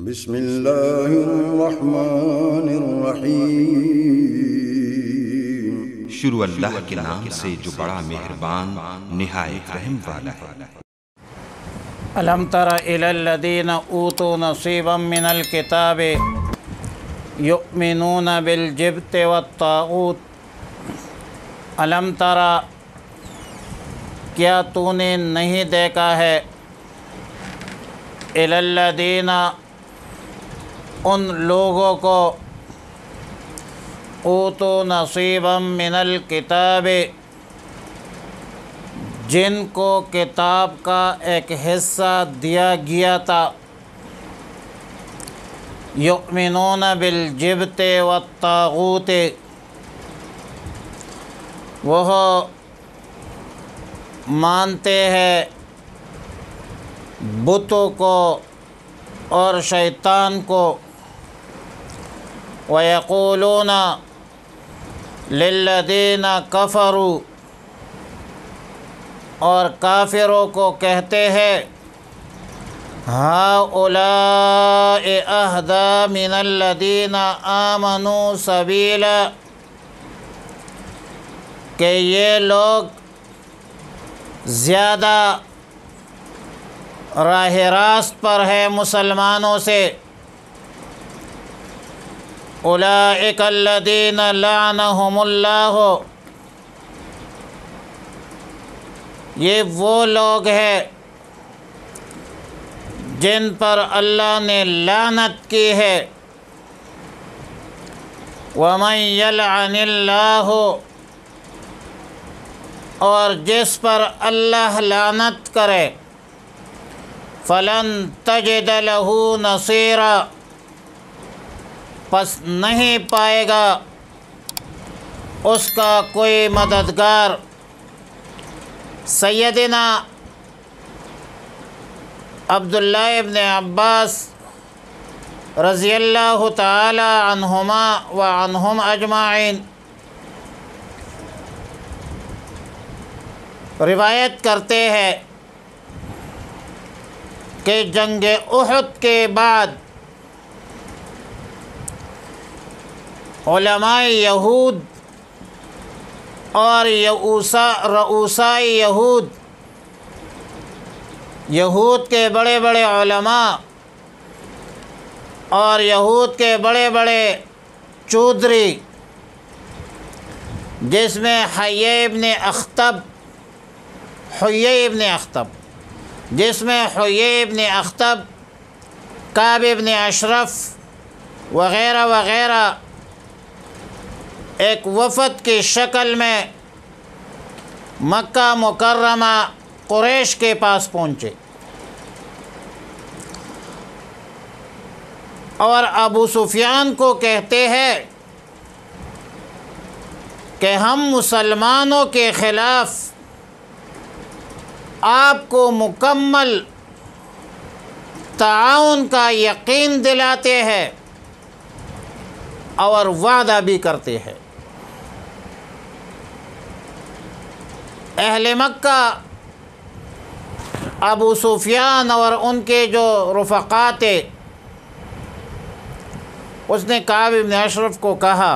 بسم اللہ الرحمن الرحیم۔ شروع اللہ کے نام سے جو بڑا مہربان نہایت رحم والا ہے۔ الم تر الی الذین اوتوا نصیبا من الکتاب یؤمنون بالجبت والطاغوت۔ الم تر، کیا تو نے نہیں دیکھا ہے، الی الذین، ان لوگوں کو، اوتوا نصیبا من الکتاب، جن کو کتاب کا ایک حصہ دیا گیا تھا، یؤمنون بالجبت والطاغوت، وہ مانتے ہیں بتوں کو اور شیطان کو، وَيَقُولُونَ لِلَّذِينَ كَفَرُوا، اور کافروں کو کہتے ہیں، هَؤُلَاءِ أَهْدَىٰ مِنَ الَّذِينَ آمَنُوا سَبِيلًا، کہ یہ لوگ زیادہ راہ راست پر ہے مسلمانوں سے۔ اولئک الذین لعنہم اللہ، یہ وہ لوگ ہیں جن پر اللہ نے لعنت کی ہے۔ ومن یلعن اللہ، اور جس پر اللہ لعنت کرے، فلن تجد له نصیرا، پس نہیں پائے گا اس کا کوئی مددگار۔ سیدنا عبداللہ ابن عباس رضی اللہ تعالی عنہما وعنہم اجمعین روایت کرتے ہیں کہ جنگ احد کے بعد علماء یہود اور رؤساء یہود، یہود کے بڑے بڑے علماء اور یہود کے بڑے بڑے چودھری، جس میں حیی ابن اخطب، کعب ابن اشرف وغیرہ وغیرہ، ایک وفد کی شکل میں مکہ مکرمہ قریش کے پاس پہنچے، اور ابو سفیان کو کہتے ہیں کہ ہم مسلمانوں کے خلاف آپ کو مکمل تعاون کا یقین دلاتے ہیں اور وعدہ بھی کرتے ہیں۔ اہل مکہ ابو سفیان اور ان کے جو رفقا تھے، اس نے کعب بن اشرف کو کہا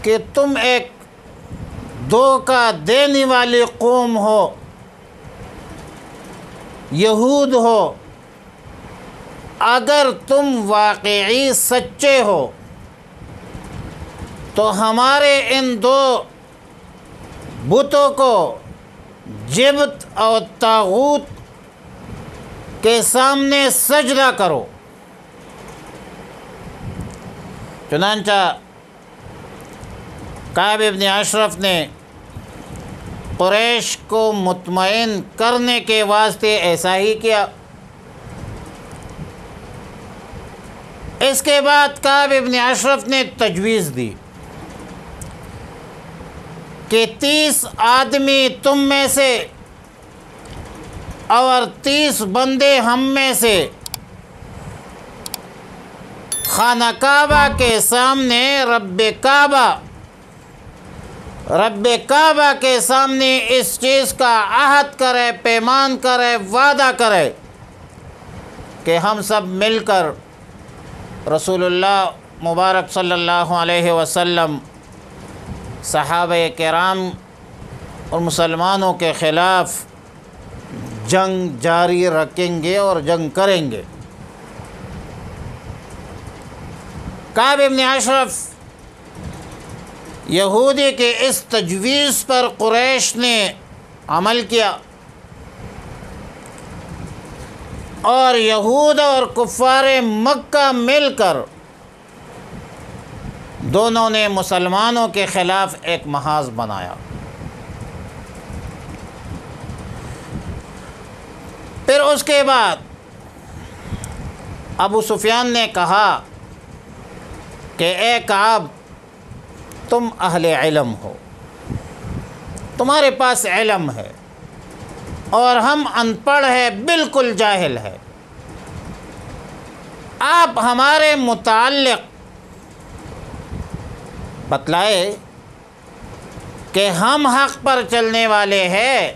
کہ تم ایک دھوکہ دینے والی قوم ہو، یہود ہو، اگر تم واقعی سچے ہو تو ہمارے ان دو بتوں کو، جبت اور طاغوت کے سامنے سجدہ کرو۔ چنانچہ کعب بن اشرف نے قریش کو مطمئن کرنے کے واسطے ایسا ہی کیا۔ اس کے بعد کعب بن اشرف نے تجویز دی کہ 30 آدمی تم میں سے اور 30 بندے ہم میں سے خانہ کعبہ کے سامنے رب کعبہ کے سامنے اس چیز کا عہد کرے، پیمان کرے، وعدہ کرے کہ ہم سب مل کر رسول اللہ مبارک صلی اللہ علیہ وسلم، صحابہ کرام اور مسلمانوں کے خلاف جنگ جاری رکھیں گے اور جنگ کریں گے۔ کعب بن اشرف یہودی کے اس تجویز پر قریش نے عمل کیا، اور یہود اور کفار مکہ مل کر دونوں نے مسلمانوں کے خلاف ایک محاذ بنایا۔ پھر اس کے بعد ابو سفیان نے کہا کہ اے کعب، تم اہل علم ہو، تمہارے پاس علم ہے، اور ہم ان پڑھ ہیں، بالکل جاہل ہے۔ آپ ہمارے متعلق بتلائے کہ ہم حق پر چلنے والے ہیں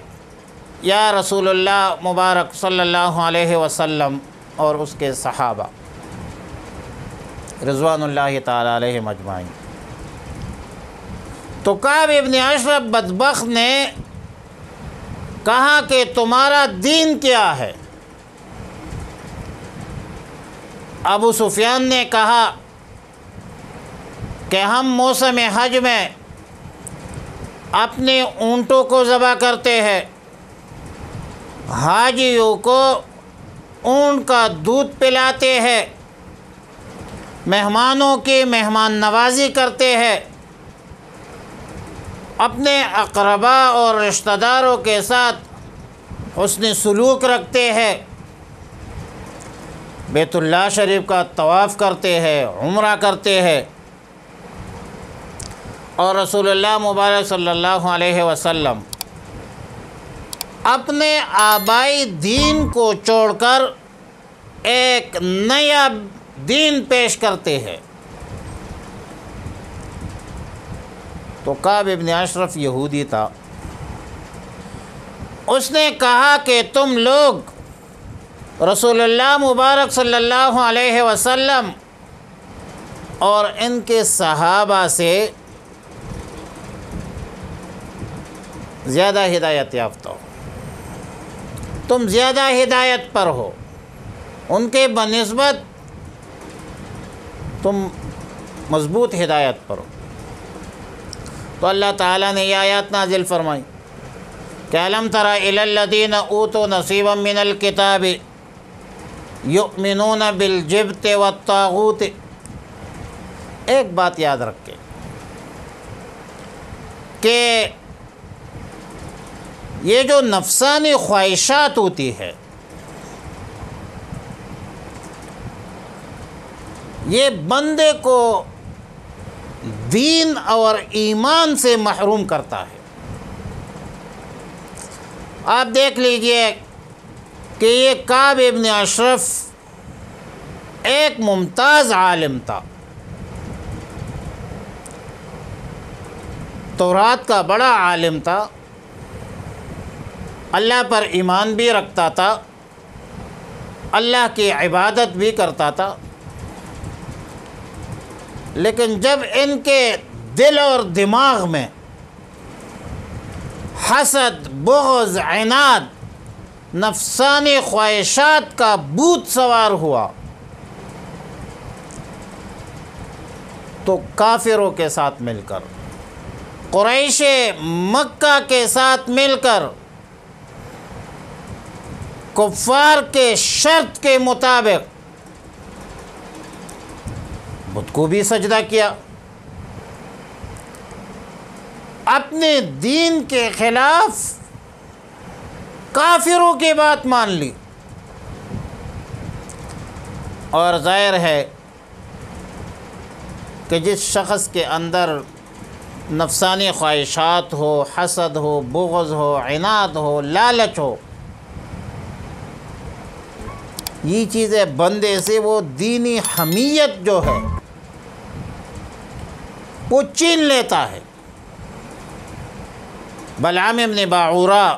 یا رسول اللہ مبارک صلی اللہ علیہ وسلم اور اس کے صحابہ رضوان اللہ تعالی علیہم اجمعین۔ تو کعب بن اشرف بدبخت نے کہا کہ تمہارا دین کیا ہے؟ ابو سفیان نے کہا کہ ہم موسم حج میں اپنے اونٹوں کو ذبح کرتے ہیں، حاجیوں کو اونٹ کا دودھ پلاتے ہیں، مہمانوں کی مہمان نوازی کرتے ہیں، اپنے اقربا اور رشتہ داروں کے ساتھ حسن سلوک رکھتے ہیں، بیت اللہ شریف کا طواف کرتے ہیں، عمرہ کرتے ہیں، اور رسول اللہ مبارک صلی اللہ علیہ وسلم اپنے آبائی دین کو چھوڑ کر ایک نیا دین پیش کرتے ہیں۔ تو کعب بن اشرف یہودی تھا، اس نے کہا کہ تم لوگ رسول اللہ مبارک صلی اللہ علیہ وسلم اور ان کے صحابہ سے زیادہ ہدایت یافتہ ہو، تم زیادہ ہدایت پر ہو، ان کے بنسبت تم مضبوط ہدایت پر ہو۔ تو اللہ تعالیٰ نے یہ آیات نازل فرمائی کہ الم تر الی الذین اوتوا نصیبا من الکتاب یؤمنون بالجبت والطاغوت۔ ایک بات یاد رکھیں کہ یہ جو نفسانی خواہشات ہوتی ہے، یہ بندے کو دین اور ایمان سے محروم کرتا ہے۔ آپ دیکھ لیجئے کہ یہ کعب بن اشرف ایک ممتاز عالم تھا، تورات کا بڑا عالم تھا، اللہ پر ایمان بھی رکھتا تھا، اللہ کی عبادت بھی کرتا تھا، لیکن جب ان کے دل اور دماغ میں حسد، بغض، عناد، نفسانی خواہشات کا بھوت سوار ہوا تو کافروں کے ساتھ مل کر، قریش مکہ کے ساتھ مل کر، کفار کے شرط کے مطابق بت کو بھی سجدہ کیا، اپنے دین کے خلاف کافروں کی بات مان لی۔ اور ظاہر ہے کہ جس شخص کے اندر نفسانی خواہشات ہو، حسد ہو، بغض ہو، عناد ہو، لالچ ہو، یہ چیزیں بندے سے وہ دینی حمیت جو ہے وہ چھین لیتا ہے۔ بلعام بن باعورہ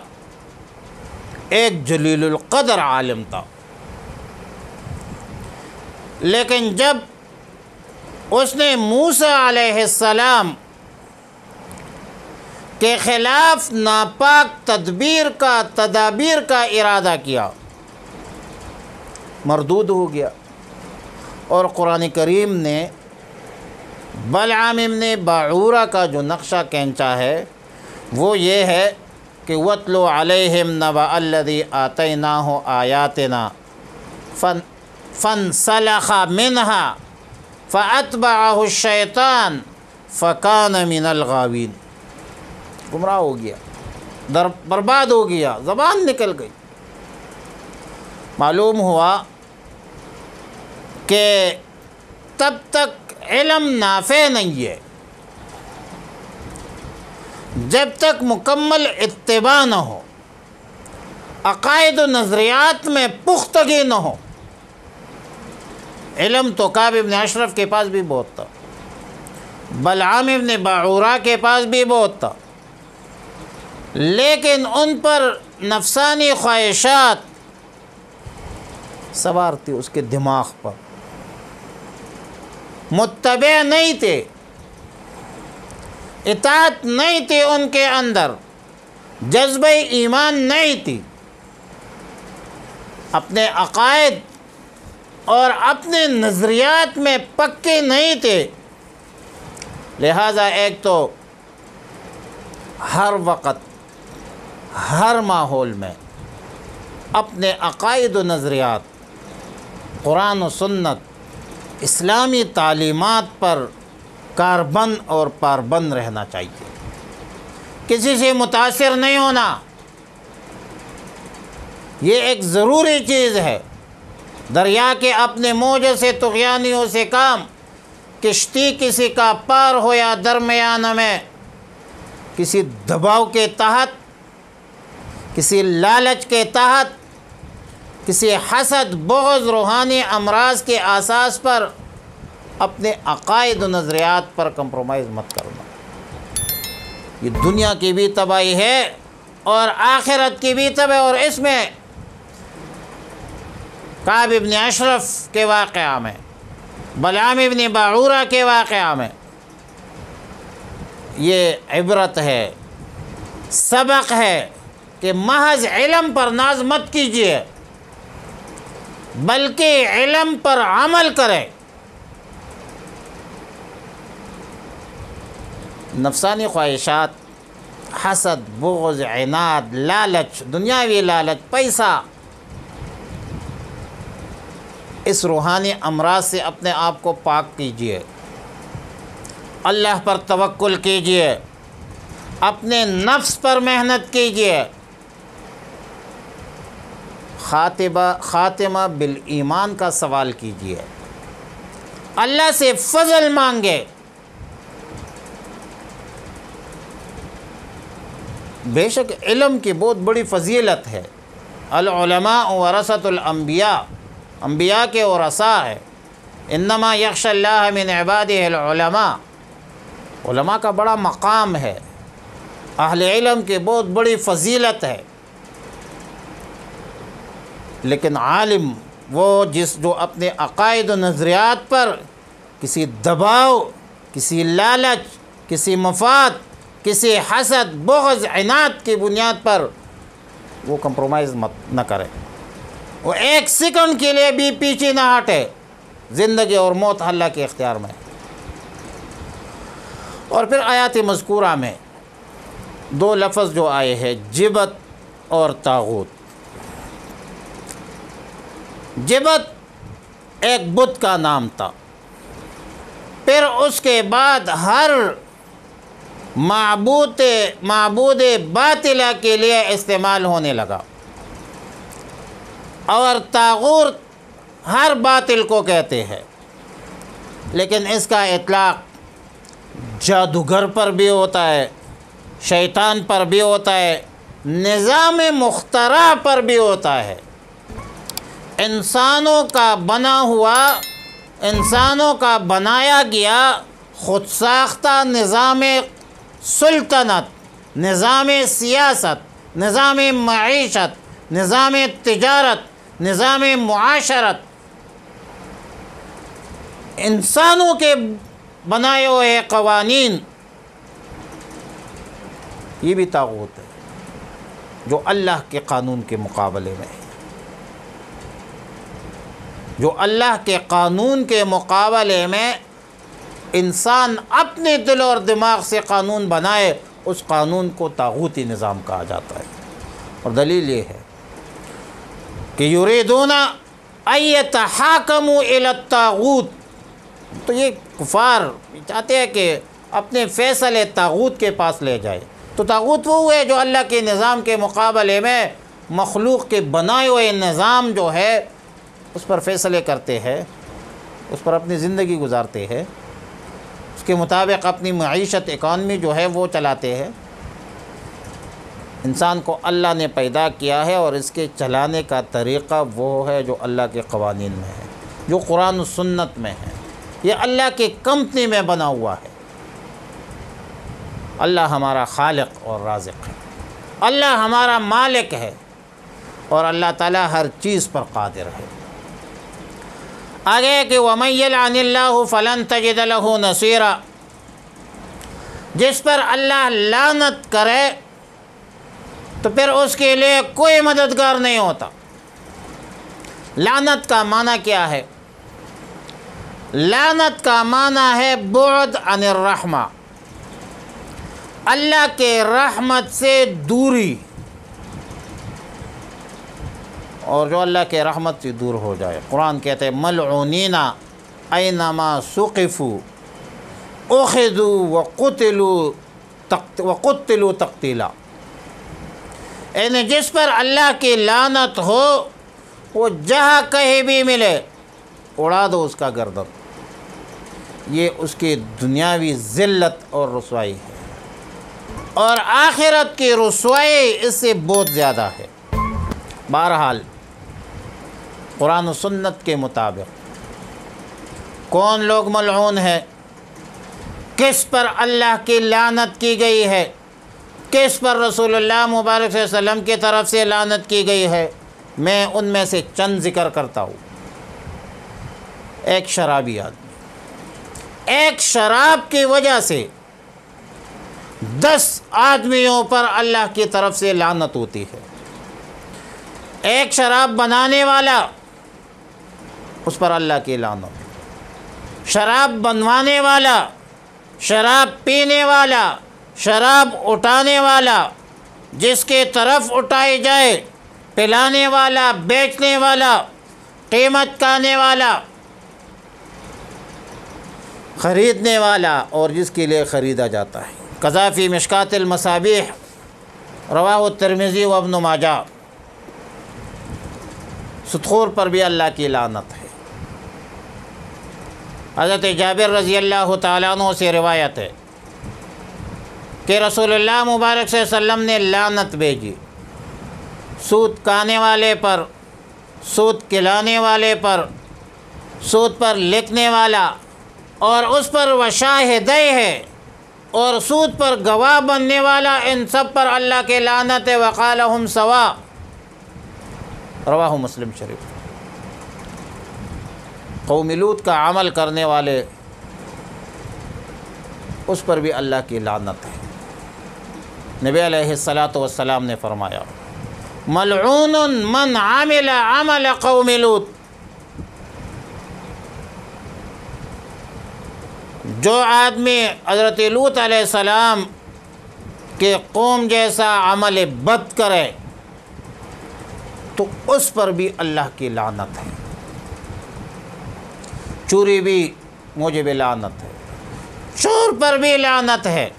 ایک جلیل القدر عالم تھا، لیکن جب اس نے موسیٰ علیہ السلام کے خلاف ناپاک تدابیر کا ارادہ کیا، مردود ہو گیا۔ اور قرآن کریم نے بلعام ابن باعورہ کا جو نقشہ کھینچا ہے وہ یہ ہے کہ وَاتْلُ عَلَيْهِمْ نَبَأَ الَّذِي آتَيْنَاهُ آيَاتِنَا فَانْسَلَخَ مِنْهَا فَأَتْبَعَهُ الشَّيْطَانُ فَكَانَ مِنَ الْغَاوِينَ، گمراہ ہو گیا، برباد ہو گیا، زبان نکل گئی۔ معلوم ہوا کہ تب تک علم نافع نہیں ہے جب تک مکمل اتباع نہ ہو، عقائد و نظریات میں پختگی نہ ہو۔ علم تو کعب ابن اشرف کے پاس بھی بہت تھا، بلعام ابن باعورہ کے پاس بھی بہت تھا، لیکن ان پر نفسانی خواہشات سوار تھی اس کے دماغ پر، متبع نہیں تھے، اطاعت نہیں تھی ان کے اندر، جذبہ ایمان نہیں تھی، اپنے عقائد اور اپنے نظریات میں پکے نہیں تھے۔ لہذا ایک تو ہر وقت ہر ماحول میں اپنے عقائد و نظریات، قرآن و سنت، اسلامی تعلیمات پر کاربند اور پابند رہنا چاہیے، کسی سے متاثر نہیں ہونا، یہ ایک ضروری چیز ہے۔ دریا کے اپنے موج سے طغیانیوں سے کام، کشتی کسی کا پار ہو یا درمیان میں کسی دباؤ کے تحت، کسی لالچ کے تحت، کسی حسد، بغض، روحانی امراض کے اساس پر اپنے عقائد و نظریات پر کمپرومائز مت کرنا۔ یہ دنیا کی بھی تباہی ہے اور آخرت کی بھی تباہی، اور اس میں کعب ابن اشرف کے واقعہ میں، بلعام ابن باعورہ کے واقعہ میں یہ عبرت ہے، سبق ہے کہ محض علم پر ناز مت کیجیے، بلکہ علم پر عمل کریں۔ نفسانی خواہشات، حسد، بغض، عناد، لالچ، دنیاوی لالچ، پیسہ، اس روحانی امراض سے اپنے آپ کو پاک کیجیے، اللہ پر توکل کیجیے، اپنے نفس پر محنت کیجیے، خاتمہ بالایمان کا سوال کیجیے، اللہ سے فضل مانگے۔ بے شک علم کی بہت بڑی فضیلت ہے، العلماء ورثۃ الانبیاء، انبیاء کے ورثاء ہے، انما یخشی اللہ من عبادہ العلماء، علماء کا بڑا مقام ہے، اہل علم کی بہت بڑی فضیلت ہے۔ لیکن عالم وہ جو اپنے عقائد و نظریات پر کسی دباؤ، کسی لالچ، کسی مفاد، کسی حسد، بغض، عناد کی بنیاد پر وہ کمپرومائز نہ کرے، وہ ایک سیکنڈ کے لیے بھی پیچھے نہ ہٹے، زندگی اور موت اللہ کے اختیار میں۔ اور پھر آیات مذکورہ میں دو لفظ جو آئے ہیں، جبت اور طاغوت۔ جبت ایک بت کا نام تھا، پھر اس کے بعد ہر معبود باطلہ کے لیے استعمال ہونے لگا، اور طاغوت ہر باطل کو کہتے ہیں، لیکن اس کا اطلاق جادوگر پر بھی ہوتا ہے، شیطان پر بھی ہوتا ہے، نظام مخترع پر بھی ہوتا ہے۔ انسانوں کا بنایا گیا خود ساختہ نظام سلطنت، نظام سیاست، نظام معیشت، نظام تجارت، نظام معاشرت، انسانوں کے بنائے ہوئے قوانین، یہ بھی طاغوت ہے جو اللہ کے قانون کے مقابلے میں ہے، جو اللہ کے قانون کے مقابلے میں انسان اپنے دل اور دماغ سے قانون بنائے، اس قانون کو طاغوتی نظام کہا جاتا ہے۔ اور دلیل یہ ہے کہ یریدون ان یتحاکموا الی الطاغوت، تو یہ کفار چاہتے ہیں کہ اپنے فیصلے طاغوت کے پاس لے جائے۔ تو طاغوت وہ ہے جو اللہ کے نظام کے مقابلے میں مخلوق کے بنائے ہوئے نظام جو ہے اس پر فیصلے کرتے ہیں، اس پر اپنی زندگی گزارتے ہیں، اس کے مطابق اپنی معیشت اکانومی جو ہے وہ چلاتے ہیں۔ انسان کو اللہ نے پیدا کیا ہے اور اس کے چلانے کا طریقہ وہ ہے جو اللہ کے قوانین میں ہے، جو قرآن و سنت میں ہے، یہ اللہ کی کمپنی میں بنا ہوا ہے۔ اللہ ہمارا خالق اور رازق ہے، اللہ ہمارا مالک ہے، اور اللہ تعالیٰ ہر چیز پر قادر ہے۔ آگے کہ وَمَن يَلْعَنِ اللَّهُ فَلَن تَجِدَ لَهُ نَصِيرًا، جس پر اللہ لعنت کرے تو پھر اس کے لیے کوئی مددگار نہیں ہوتا۔ لعنت کا معنی کیا ہے؟ لعنت کا معنی ہے بعد عن الرحمہ، اللہ کے رحمت سے دوری، اور جو اللہ کے رحمت سے دور ہو جائے، قرآن کہتے ہیں ملعونین اینما ثقفوا اخذوا وقتلوا تقتیلا، یعنی جس پر اللہ کی لعنت ہو وہ جہاں کہیں بھی ملے اڑا دو اس کا گردن۔ یہ اس کی دنیاوی ذلت اور رسوائی ہے، اور آخرت کی رسوائی اس سے بہت زیادہ ہے۔ بہرحال قرآن و سنت کے مطابق کون لوگ ملعون ہیں، کس پر اللہ کی لعنت کی گئی ہے، کس پر رسول اللہ مبارک صلی اللہ علیہ وسلم کی طرف سے لعنت کی گئی ہے، میں ان میں سے چند ذکر کرتا ہوں۔ ایک شرابی آدمی، ایک شراب کی وجہ سے 10 آدمیوں پر اللہ کی طرف سے لعنت ہوتی ہے۔ ایک شراب بنانے والا، اس پر اللہ کی لعنت۔ شراب بنوانے والا، شراب پینے والا، شراب اٹھانے والا، جس کے طرف اٹھائی جائے، پلانے والا، بیچنے والا، قیمت کہنے والا، خریدنے والا، اور جس کے لیے خریدا جاتا ہے۔ قضا فی مشکات المصابیح، رواہ الترمذی و ابن ماجہ۔ سودخور پر بھی اللہ کی لعنت ہے۔ حضرت جابر رضی اللہ تعالیٰ عنہ سے روایت ہے کہ رسول اللہ مبارک صلی اللہ علیہ وسلم نے لعنت بھیجی سود کھانے والے پر، سود کھلانے والے پر، سود پر لکھنے والا، اور اس پر وشاہدہ ہے، اور سود پر گواہ بننے والا، ان سب پر اللہ کے لعنت ہے۔ وقال ہم سوا، رواہ مسلم شریف۔ قوم لوط کا عمل کرنے والے، اس پر بھی اللہ کی لعنت ہے۔ نبی علیہ السلام نے فرمایا ملعون من عمل عمل قوم لوط، جو آدمی حضرت لوط علیہ السلام کے قوم جیسا عمل بد کرے تو اس پر بھی اللہ کی لعنت ہے۔ چوری بھی موجب لعنت ہے، چور پر بھی لعنت ہے۔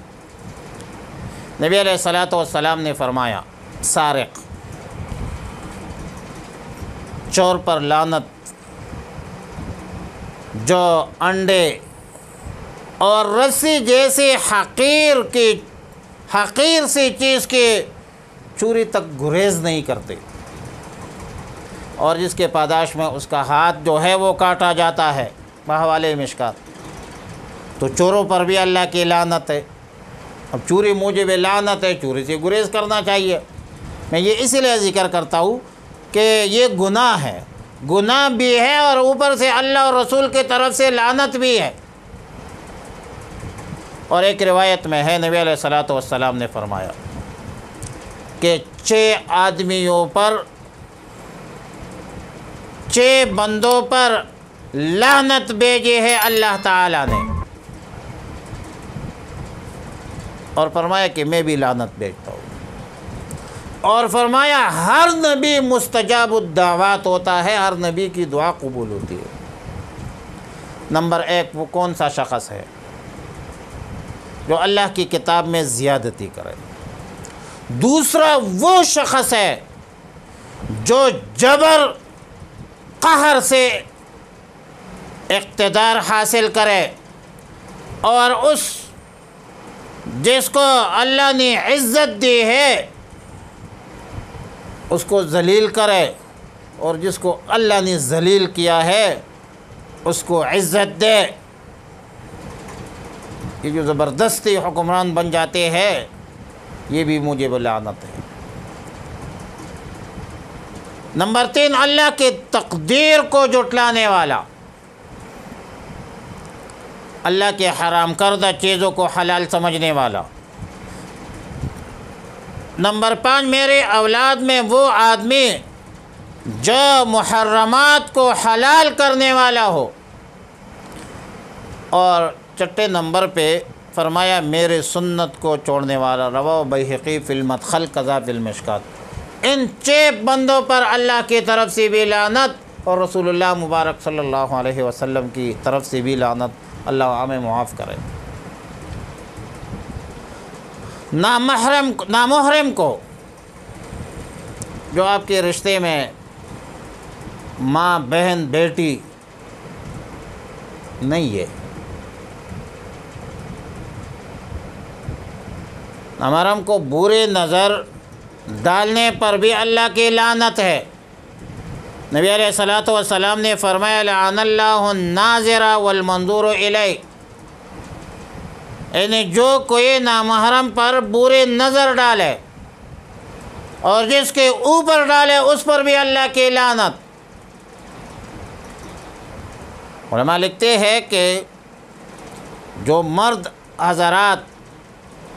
نبی علیہ السلام نے فرمایا سارق، چور پر لعنت، جو انڈے اور رسی جیسی حقیر سی چیز کی چوری تک گریز نہیں کرتے، اور جس کے پاداش میں اس کا ہاتھ جو ہے وہ کاٹا جاتا ہے، بحوالے مشکات۔ تو چوروں پر بھی اللہ کی لعنت ہے۔ اب چوری موجب لعنت ہے، چوری سے گریز کرنا چاہیے۔ میں یہ اس لیے ذکر کرتا ہوں کہ یہ گناہ ہے، گناہ بھی ہے اور اوپر سے اللہ اور رسول کی طرف سے لعنت بھی ہے۔ اور ایک روایت میں ہے نبی علیہ الصلوۃ والسلام نے فرمایا کہ 6 آدمیوں پر، 6 بندوں پر لعنت بھیجی ہے اللہ تعالیٰ نے، اور فرمایا کہ میں بھی لعنت بھیجتا ہوں، اور فرمایا ہر نبی مستجاب الدعوات ہوتا ہے، ہر نبی کی دعا قبول ہوتی ہے۔ نمبر 1 وہ کون سا شخص ہے جو اللہ کی کتاب میں زیادتی کرے؟ دوسرا وہ شخص ہے جو جبر قہر سے اقتدار حاصل کرے اور جس کو اللہ نے عزت دی ہے اس کو ذلیل کرے، اور جس کو اللہ نے ذلیل کیا ہے اس کو عزت دے۔ یہ جو زبردستی حکمران بن جاتے ہیں یہ بھی موجب لعنت ہے۔ نمبر 3 اللہ کی تقدیر کو جھٹلانے والا، اللہ کے حرام کردہ چیزوں کو حلال سمجھنے والا۔ نمبر 5 میرے اولاد میں وہ آدمی جو محرمات کو حلال کرنے والا ہو۔ اور چھٹے نمبر پہ فرمایا میرے سنت کو چھوڑنے والا، رواہ بیہقی فی المدخل قضا فی المشکات۔ ان 6 بندوں پر اللہ کی طرف سے بھی لعنت اور رسول اللہ مبارک صلی اللہ علیہ وسلم کی طرف سے بھی لعنت، اللہ ہمیں معاف کرے۔ نامحرم کو، جو آپ کے رشتے میں ماں، بہن، بیٹی نہیں ہے، نامحرم کو برے نظر ڈالنے پر بھی اللہ کی لعنت ہے۔ نبی علیہ الصلوۃ والسلام نے فرمایا لعن اللہ الناظر والمنظور الیہ، یعنی جو کوئی نامحرم پر برے نظر ڈالے اور جس کے اوپر ڈالے اس پر بھی اللہ کی لعنت۔ علماء لکھتے ہیں کہ جو مرد حضرات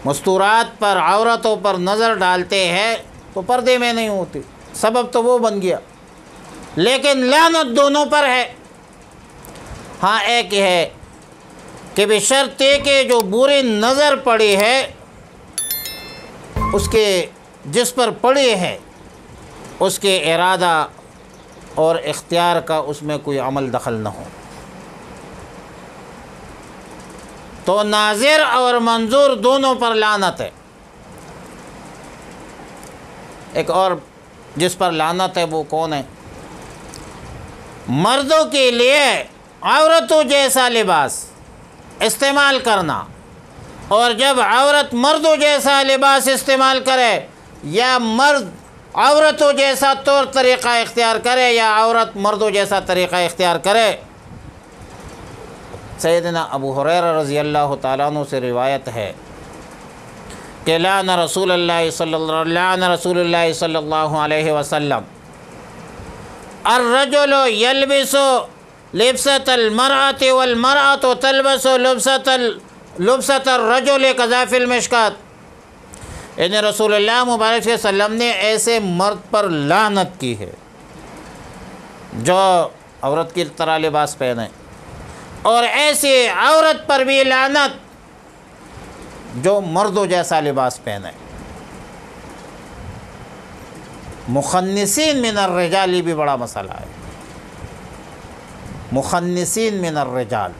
مستورات پر، عورتوں پر نظر ڈالتے ہیں تو پردے میں نہیں ہوتی، سبب تو وہ بن گیا، لیکن لعنت دونوں پر ہے۔ ہاں ایک ہے کہ بشرط کہ جو بری نظر پڑی ہے اس کے، جس پر پڑی ہے اس کے ارادہ اور اختیار کا اس میں کوئی عمل دخل نہ ہو، تو ناظر اور منظور دونوں پر لعنت ہے۔ ایک اور جس پر لعنت ہے وہ کون ہے؟ مردوں کے لیے عورتوں جیسا لباس استعمال کرنا، اور جب عورت مردوں جیسا لباس استعمال کرے یا مرد عورتوں جیسا طور طریقہ اختیار کرے یا عورت مردوں جیسا طریقہ اختیار کرے۔ سیدنا ابو ہریرہ رضی اللہ تعالیٰ عنہ سے روایت ہے کہ لعن رسول اللہ صلی اللہ علیہ وسلم الرجل یلبس لبسۃ المرأة والمرأة تلبس لبسۃ الرجل كذا فی المشکات، یعنی رسول اللہ مبارک صلی اللہ علیہ وسلم نے ایسے مرد پر لعنت کی ہے جو عورت کی طرح لباس پہنے، اور ایسی عورت پر بھی لعنت جو مردوں جیسا لباس پہنے۔ مخنثین من الرجال بھی بڑا مسئلہ ہے، مخنثین من الرجال۔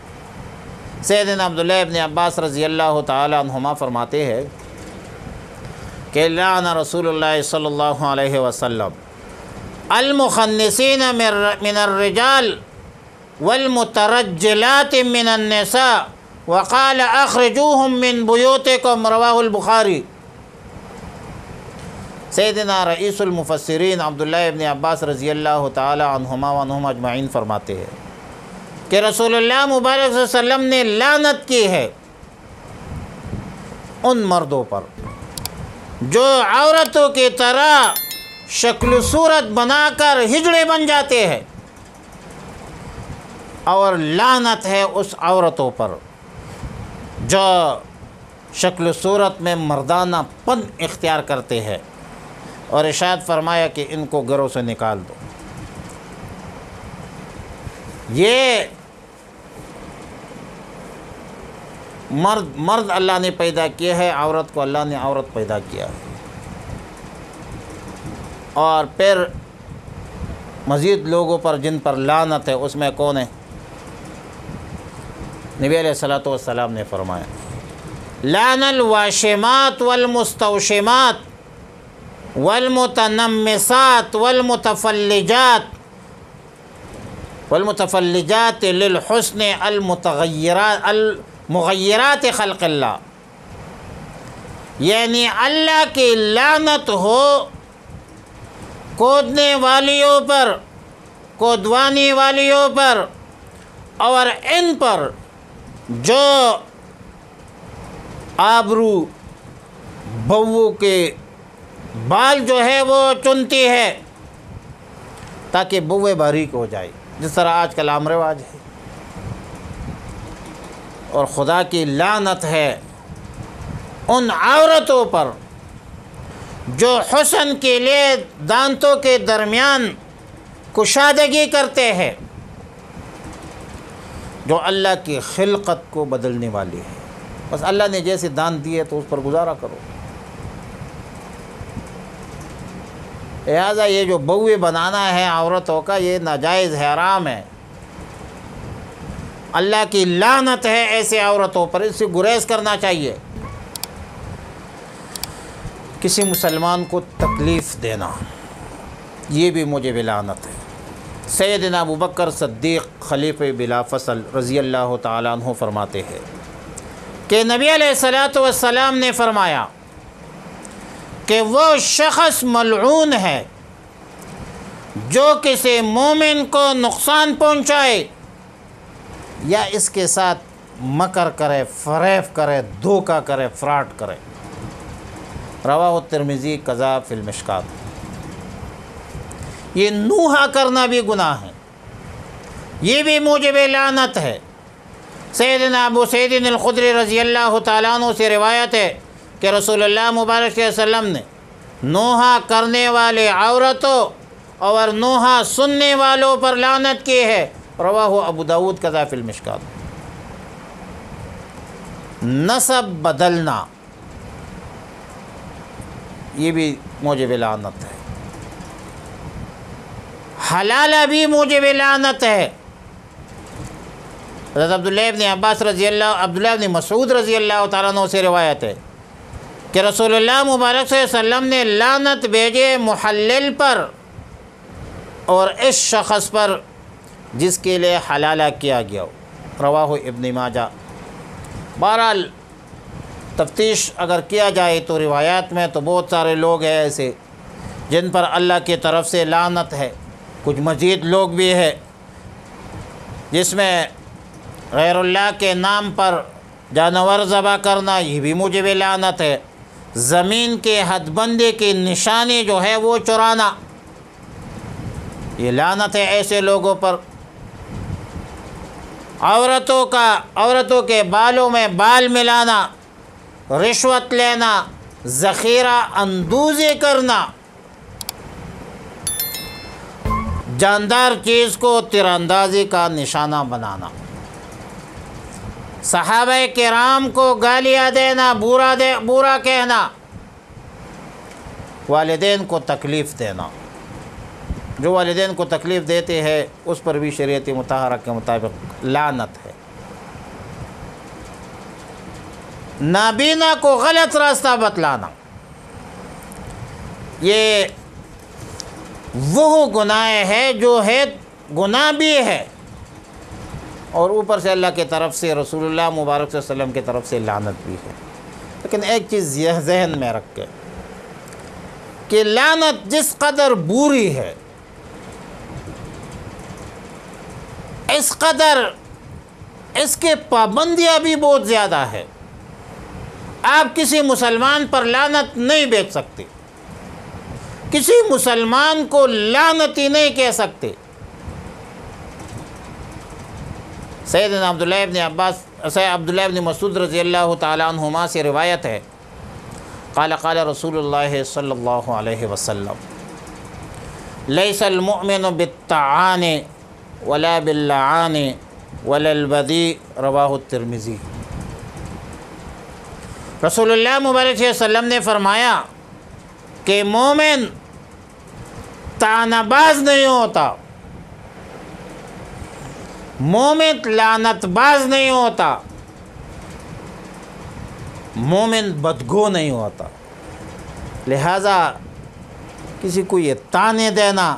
سیدنا عبداللہ ابن عباس رضی اللہ تعالی عنہما فرماتے ہیں کہ لعن رسول اللہ صلی اللہ علیہ وسلم المخنثین من الرجال والمترجلات من النساء وقال اخرجوهم من بیوتکم، رواہ البخاری۔ سیدنا رئیس المفسرین عبداللہ ابن عباس رضی اللہ تعالی عنہما وعنہم اجمعین فرماتے ہیں کہ رسول اللہ مبارک صلی اللہ علیہ وسلم نے لعنت کی ہے ان مردوں پر جو عورتوں کی طرح شکل و صورت بنا کر ہجڑے بن جاتے ہیں، اور لعنت ہے اس عورتوں پر جو شکل و صورت میں مردانہ پن اختیار کرتے ہیں، اور ارشاد فرمایا کہ ان کو گھروں سے نکال دو۔ یہ مرد اللہ نے پیدا کیا ہے، عورت کو اللہ نے عورت پیدا کیا ہے۔ اور پھر مزید لوگوں پر جن پر لعنت ہے، اس میں کون ہے؟ نبی علیہ الصلوۃ والسلام نے فرمایا لعن الواشمات والمستوشمات والمتنمسات والمتفلجات للحسن المغیرات خلق اللہ، یعنی اللہ کی لعنت ہو کودنے والیوں پر، کودوانی والیوں پر، اور ان پر جو آبرو بہو کے بال جو ہے وہ چنتی ہے تاکہ بوے باریک ہو جائے، جس طرح آج کل عام رواج ہے۔ اور خدا کی لعنت ہے ان عورتوں پر جو حسن کے لیے دانتوں کے درمیان کشادگی کرتے ہیں، جو اللہ کی خلقت کو بدلنے والی ہے۔ بس اللہ نے جیسے دانت دیے تو اس پر گزارا کرو۔ لہٰذا یہ جو بوے بنانا ہے عورتوں کا، یہ ناجائز ہے، حرام ہے، اللہ کی لعنت ہے ایسے عورتوں پر، اس سے گریز کرنا چاہیے۔ کسی مسلمان کو تکلیف دینا یہ بھی موجب لعنت ہے۔ سیدنا ابوبکر صدیق خلیفہ بلا فصل رضی اللہ تعالیٰ عنہ فرماتے ہیں کہ نبی علیہ الصلوۃ والسلام نے فرمایا کہ وہ شخص ملعون ہے جو کسی مومن کو نقصان پہنچائے یا اس کے ساتھ مکر کرے، فریب کرے، دھوکہ کرے، فراڈ کرے۔ رواہ الترمذی کذا فی المشکات۔ یہ نوحہ کرنا بھی گناہ ہے، یہ بھی موجب لعنت ہے۔ سیدنا ابو سعید الخدری رضی اللہ تعالیٰ عنہ سے روایت ہے کہ رسول اللہ مبارک صلی اللہ علیہ وسلم نے نوحہ کرنے والے عورتوں اور نوحہ سننے والوں پر لعنت کی ہے۔ رواہ ابو داود کذا فی المشکات۔ نسب بدلنا یہ بھی موجب لعنت ہے، حلالہ بھی موجب لعنت ہے۔ حضرت عبداللہ بن مسعود رضی اللہ تعالیٰ عنہ سے روایت ہے کہ رسول اللہ مبارک صلی اللہ علیہ وسلم نے لعنت بھیجے محلل پر اور اس شخص پر جس کے لیے حلالہ کیا گیا ہو۔ رواہ ابن ماجہ۔ بہرحال تفتیش اگر کیا جائے تو روایات میں تو بہت سارے لوگ ہیں ایسے جن پر اللہ کی طرف سے لعنت ہے، کچھ مزید لوگ بھی ہیں جس میں غیر اللہ کے نام پر جانور ذبح کرنا یہ بھی موجب لعنت ہے، زمین کے حد بندی کی نشانی جو ہے وہ چرانا یہ لعنت ہے ایسے لوگوں پر۔ عورتوں کے بالوں میں بال ملانا، رشوت لینا، ذخیرہ اندوزی کرنا، جاندار چیز کو تیر اندازی کا نشانہ بنانا، صحابہ کرام کو گالیاں دینا، برا کہنا، والدین کو تکلیف دینا۔ جو والدین کو تکلیف دیتے ہیں اس پر بھی شریعت مطہرہ کے مطابق لعنت ہے۔ نابینا کو غلط راستہ بتلانا یہ وہ گناہ ہے جو ہے گناہ بھی ہے اور اوپر سے اللہ کی طرف سے، رسول اللہ مبارک صلی اللہ علیہ وسلم کی طرف سے لعنت بھی ہے۔ لیکن ایک چیز یہ ذہن میں رکھ کے کہ لعنت جس قدر بری ہے اس قدر اس کے پابندیاں بھی بہت زیادہ ہے۔ آپ کسی مسلمان پر لعنت نہیں بیچ سکتے، کسی مسلمان کو لعنتی نہیں کہہ سکتے۔ سیدنا عبداللہ ابن مسعود رضی اللہ تعالیٰ عنہما سے روایت ہے، قال قال رسول اللہ صلی اللہ علیہ وسلم لیس المؤمن بالطعان ولا باللعان ولا البذیء، رواہ الترمذی۔ رسول اللہ مبارک صلی اللہ علیہ وسلم نے فرمایا کہ مومن طعنہ باز نہیں ہوتا، مومن لعنت باز نہیں ہوتا، مومن بدگو نہیں ہوتا۔ لہذا کسی کو یہ طعنے دینا،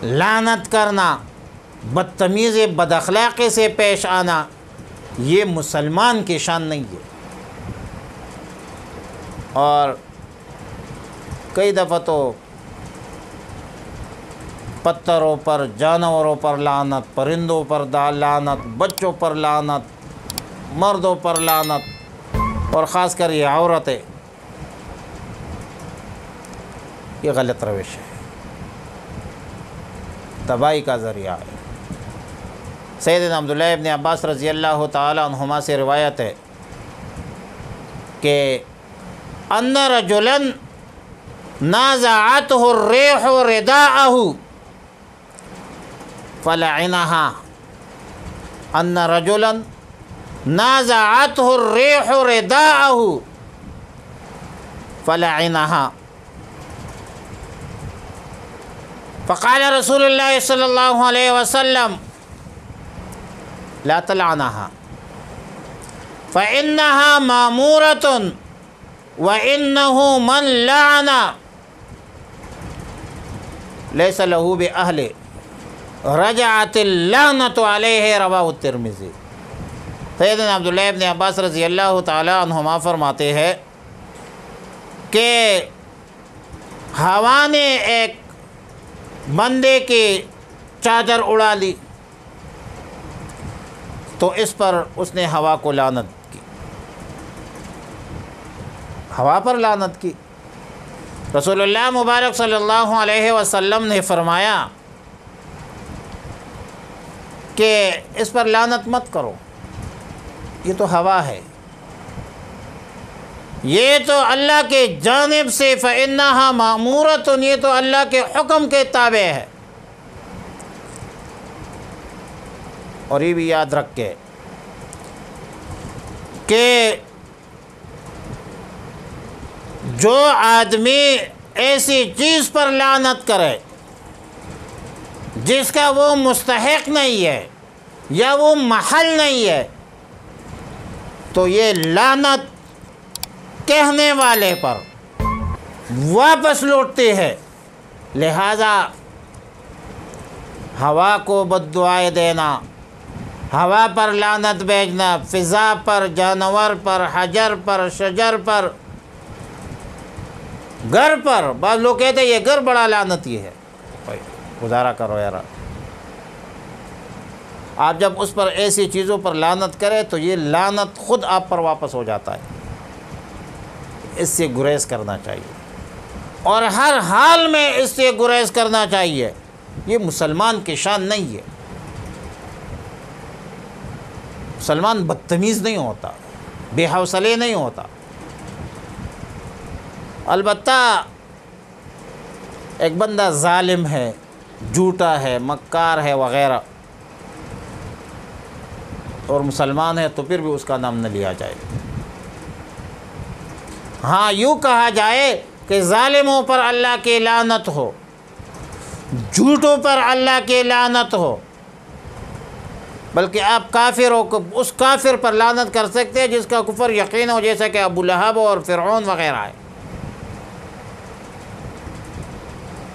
لعنت کرنا، بدتمیزی بد اخلاقی سے پیش آنا، یہ مسلمان کی شان نہیں ہے۔ اور کئی دفعہ تو پتھروں پر، جانوروں پر لعنت، پرندوں پر لعنت، بچوں پر لعنت، مردوں پر لعنت، اور خاص کر یہ عورتیں، یہ غلط روش ہے، تباہی کا ذریعہ ہے۔ سیدنا عبداللہ ابن عباس رضی اللہ تعالی عنہما سے روایت ہے کہ ان رجلا نازعته الريح رداءه فلعنها، ان رجلا نازعته الريح رداءه فلعنها، فقال رسول اللہ صلی اللہ علیہ وسلم لا تلعنها فإنها مأمورة وإنه من لعن ليس له بأهل رجعت اللعنة عليه، رواہ الترمذی۔ سیدنا عبداللہ ابن عباس رضی اللہ تعالی عنہما فرماتے ہیں کہ ہوا نے ایک بندے کی چادر اڑا لی تو اس پر اس نے ہوا کو لعنت کی، ہوا پر لعنت کی۔ رسول اللہ مبارک صلی اللہ علیہ وسلم نے فرمایا کہ اس پر لعنت مت کرو، یہ تو ہوا ہے، یہ تو اللہ کے جانب سے فَإِنَّهَا مَأْمُورَةٌ، یہ تو اللہ کے حکم کے تابع ہے۔ اور یہ بھی یاد رکھے کہ جو آدمی ایسی چیز پر لعنت کرے جس کا وہ مستحق نہیں ہے یا وہ محل نہیں ہے، تو یہ لعنت کہنے والے پر واپس لوٹتی ہے۔ لہذا ہوا کو بد دعائیں دینا، ہوا پر لعنت بھیجنا، فضا پر، جانور پر، حجر پر، شجر پر، گھر پر، بعض لوگ کہتے ہیں یہ گھر بڑا لعنتی ہے، گزارا کرو یار۔ آپ جب اس پر ایسی چیزوں پر لعنت کرے تو یہ لعنت خود آپ پر واپس ہو جاتا ہے، اس سے گریز کرنا چاہیے، اور ہر حال میں اس سے گریز کرنا چاہیے۔ یہ مسلمان کی شان نہیں ہے۔ مسلمان بدتمیز نہیں ہوتا، بے حوصلے نہیں ہوتا۔ البتہ ایک بندہ ظالم ہے، جھوٹا ہے، مکار ہے وغیرہ، اور مسلمان ہے تو پھر بھی اس کا نام نہ لیا جائے۔ ہاں یوں کہا جائے کہ ظالموں پر اللہ کی لعنت ہو، جھوٹوں پر اللہ کی لعنت ہو، بلکہ آپ کافروں کو اس کافر پر لعنت کر سکتے ہیں جس کا کفر یقین ہو، جیسا کہ ابو لہب اور فرعون وغیرہ ہے۔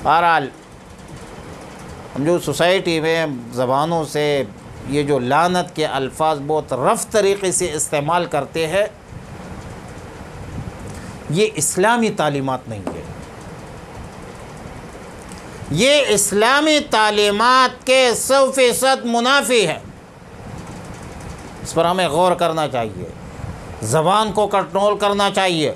بہرحال ہم جو سوسائٹی میں زبانوں سے یہ جو لعنت کے الفاظ بہت رف طریقے سے استعمال کرتے ہیں، یہ اسلامی تعلیمات نہیں ہے، یہ اسلامی تعلیمات کے 100% منافی ہے۔ اس پر ہمیں غور کرنا چاہیے، زبان کو کنٹرول کرنا چاہیے۔